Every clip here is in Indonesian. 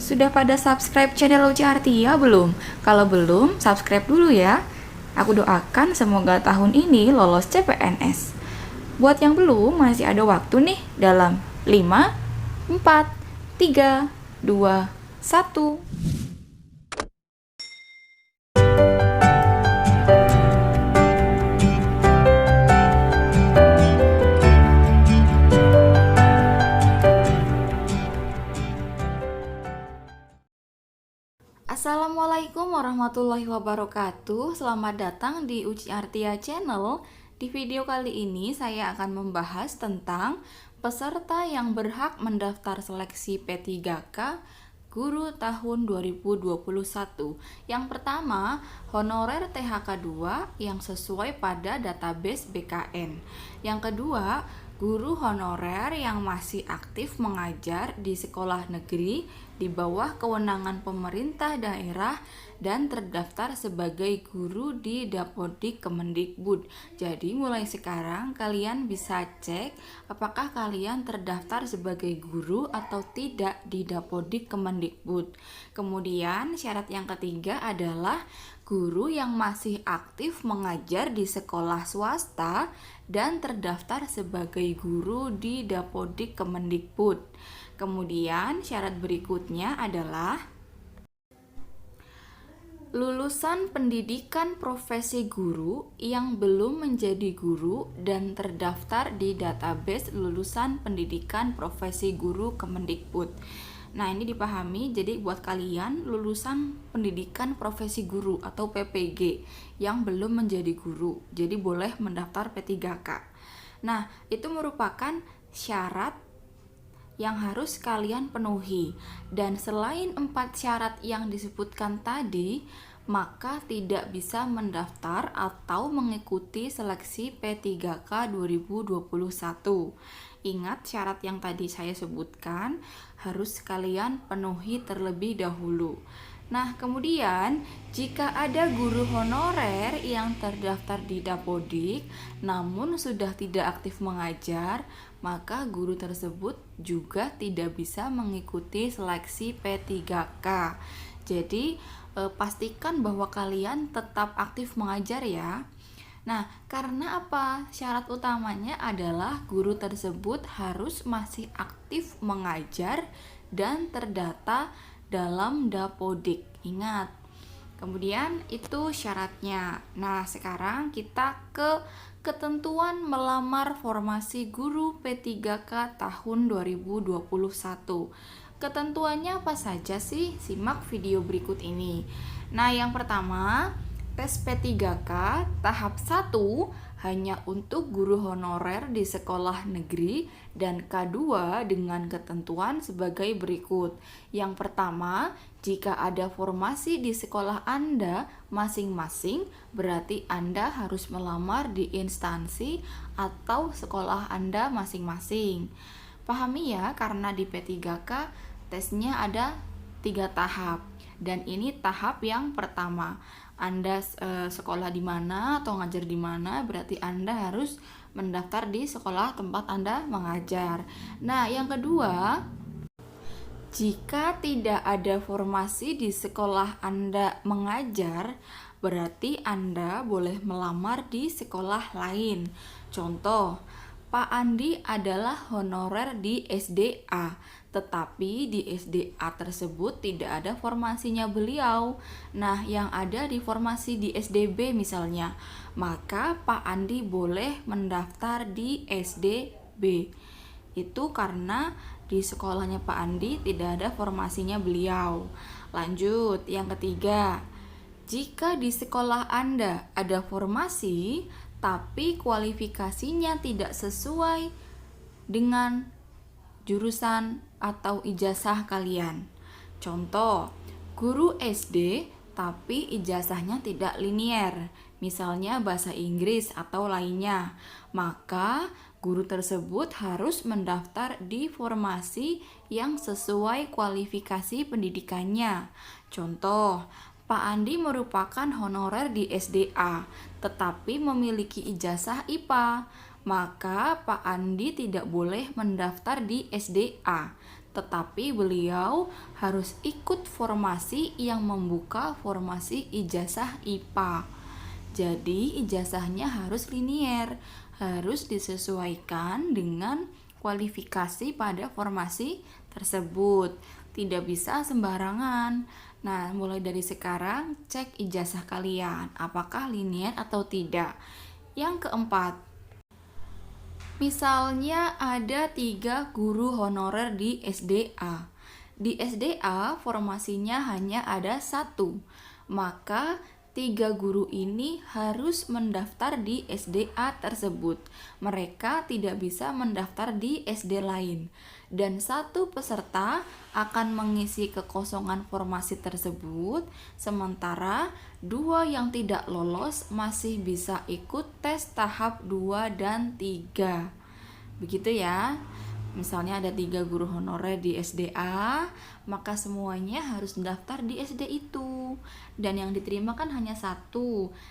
Sudah pada subscribe channel Uci Artia belum? Kalau belum, subscribe dulu ya. Aku doakan semoga tahun ini lolos CPNS. Buat yang belum, masih ada waktu nih dalam 5, 4, 3, 2, 1. Assalamualaikum warahmatullahi wabarakatuh. Selamat datang di Uci Artia Channel. Di video kali ini saya akan membahas tentang peserta yang berhak mendaftar seleksi P3K Guru tahun 2021. Yang pertama, honorer THK 2 yang sesuai pada database BKN. Yang kedua, guru honorer yang masih aktif mengajar di sekolah negeri di bawah kewenangan pemerintah daerah dan terdaftar sebagai guru di Dapodik Kemendikbud. Jadi mulai sekarang kalian bisa cek apakah kalian terdaftar sebagai guru atau tidak di Dapodik Kemendikbud. Kemudian syarat yang ketiga adalah guru yang masih aktif mengajar di sekolah swasta dan terdaftar sebagai guru di Dapodik Kemendikbud. Kemudian syarat berikutnya adalah lulusan pendidikan profesi guru yang belum menjadi guru dan terdaftar di database lulusan pendidikan profesi guru Kemendikbud. Nah, ini dipahami, jadi buat kalian lulusan pendidikan profesi guru atau PPG yang belum menjadi guru, jadi boleh mendaftar P3K. Nah, itu merupakan syarat yang harus kalian penuhi, dan selain 4 syarat yang disebutkan tadi, maka tidak bisa mendaftar atau mengikuti seleksi P3K 2021. Ingat syarat yang tadi saya sebutkan harus kalian penuhi terlebih dahulu. Nah, kemudian jika ada guru honorer yang terdaftar di Dapodik namun sudah tidak aktif mengajar, maka guru tersebut juga tidak bisa mengikuti seleksi P3K. Jadi, pastikan bahwa kalian tetap aktif mengajar ya. Nah, karena apa? Syarat utamanya adalah guru tersebut harus masih aktif mengajar dan terdata dalam Dapodik. Ingat. Kemudian itu syaratnya. Nah, sekarang kita ke ketentuan melamar formasi guru P3K tahun 2021. Ketentuannya apa saja sih? Simak video berikut ini. Nah, yang pertama, tes P3K tahap 1 hanya untuk guru honorer di sekolah negeri dan K2 dengan ketentuan sebagai berikut. Yang pertama, jika ada formasi di sekolah Anda masing-masing, berarti Anda harus melamar di instansi atau sekolah Anda masing-masing. Pahami ya, karena di P3K tesnya ada 3 tahap. Dan ini tahap yang pertama. Anda sekolah di mana atau ngajar di mana, berarti Anda harus mendaftar di sekolah tempat Anda mengajar. Nah, yang kedua, jika tidak ada formasi di sekolah Anda mengajar, berarti Anda boleh melamar di sekolah lain. Contoh, Pak Andi adalah honorer di SDA, tetapi di SDA tersebut tidak ada formasinya beliau. Nah, yang ada di formasi di SDB misalnya, maka Pak Andi boleh mendaftar di SDB. Itu karena di sekolahnya Pak Andi tidak ada formasinya beliau. Lanjut, yang ketiga, jika di sekolah Anda ada formasi tapi kualifikasinya tidak sesuai dengan jurusan atau ijazah kalian. Contoh, guru SD tapi ijazahnya tidak linier, misalnya bahasa Inggris atau lainnya, maka guru tersebut harus mendaftar di formasi yang sesuai kualifikasi pendidikannya. Contoh, Pak Andi merupakan honorer di SDA, tetapi memiliki ijazah IPA, maka Pak Andi tidak boleh mendaftar di SDA. tetapi beliau harus ikut formasi yang membuka formasi ijazah IPA. Jadi ijazahnya harus linier, harus disesuaikan dengan kualifikasi pada formasi tersebut. Tidak bisa sembarangan. Nah, mulai dari sekarang cek ijazah kalian, apakah linier atau tidak. Yang keempat, misalnya ada 3 guru honorer di SDA. Di SDA formasinya hanya ada 1, maka 3 guru ini harus mendaftar di SDA tersebut. Mereka tidak bisa mendaftar di SD lain. Dan 1 peserta akan mengisi kekosongan formasi tersebut, sementara 2 yang tidak lolos masih bisa ikut tes tahap 2 dan 3. Begitu ya. Misalnya ada 3 guru honorer di SDA, maka semuanya harus mendaftar di SD itu. Dan yang diterima kan hanya 1,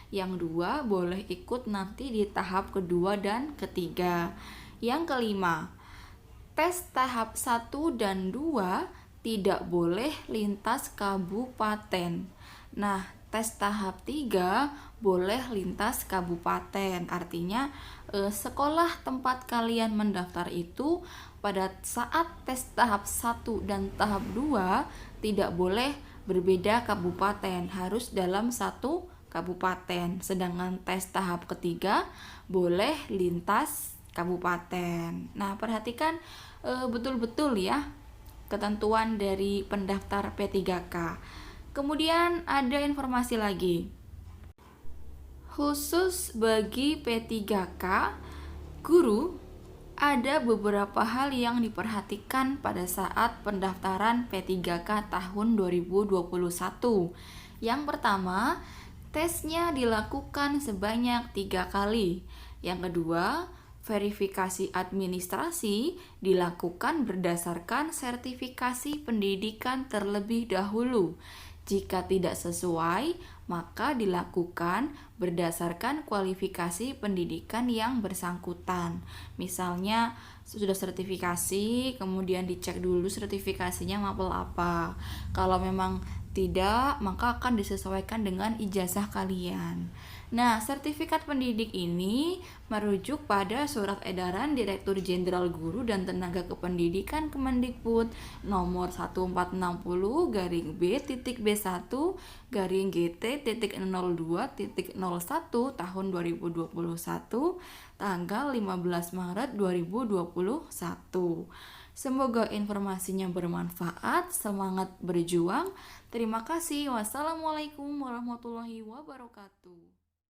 yang 2 boleh ikut nanti di tahap kedua dan ketiga. Yang kelima, tes tahap 1 dan 2 tidak boleh lintas kabupaten. Nah, tes tahap 3 boleh lintas kabupaten. Artinya sekolah tempat kalian mendaftar itu pada saat tes tahap 1 dan tahap 2 tidak boleh berbeda kabupaten, harus dalam satu kabupaten. Sedangkan tes tahap ketiga boleh lintas kabupaten. Nah, perhatikan betul-betul ya ketentuan dari pendaftar P3K. Kemudian ada informasi lagi. Khusus bagi P3K, guru, ada beberapa hal yang diperhatikan pada saat pendaftaran P3K tahun 2021. Yang pertama, tesnya dilakukan sebanyak 3 kali. Yang kedua, verifikasi administrasi dilakukan berdasarkan sertifikasi pendidikan terlebih dahulu. Jika tidak sesuai, maka dilakukan berdasarkan kualifikasi pendidikan yang bersangkutan. Misalnya sudah sertifikasi, kemudian dicek dulu sertifikasinya mapel apa. Kalau memang tidak, maka akan disesuaikan dengan ijazah kalian. Nah, sertifikat pendidik ini merujuk pada Surat Edaran Direktur Jenderal Guru dan Tenaga Kependidikan Kemendikbud nomor 1440-B-TB1-GT.02.01 tahun 2021 tanggal 15 Maret 2021. Semoga informasinya bermanfaat. Semangat berjuang. Terima kasih. Wassalamualaikum warahmatullahi wabarakatuh.